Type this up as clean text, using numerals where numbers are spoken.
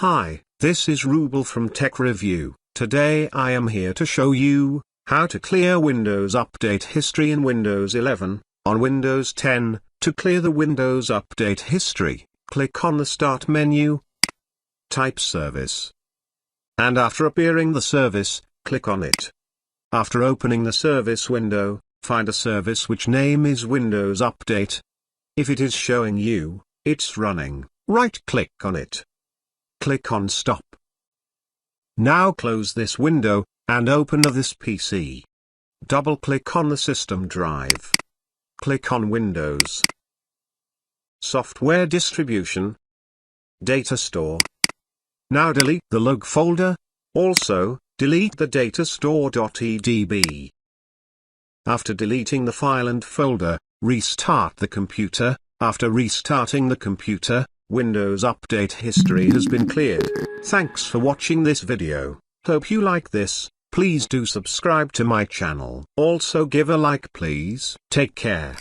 Hi, this is Rubel from Tech Review. Today I am here to show you how to clear Windows Update history in Windows 11. On Windows 10, to clear the Windows Update history, click on the Start menu, type Service, and after appearing the service, click on it. After opening the service window, find a service which name is Windows Update. If it is showing you, it's running, right-click on it. Click on Stop. Now close this window, and open this PC. Double-click on the system drive. Click on Windows, Software Distribution, Data Store. Now delete the log folder. Also, delete the datastore.edb. After deleting the file and folder, restart the computer. After restarting the computer, Windows Update history has been cleared. Thanks for watching this video. Hope you like this. Please do subscribe to my channel. Also give a like please. Take care.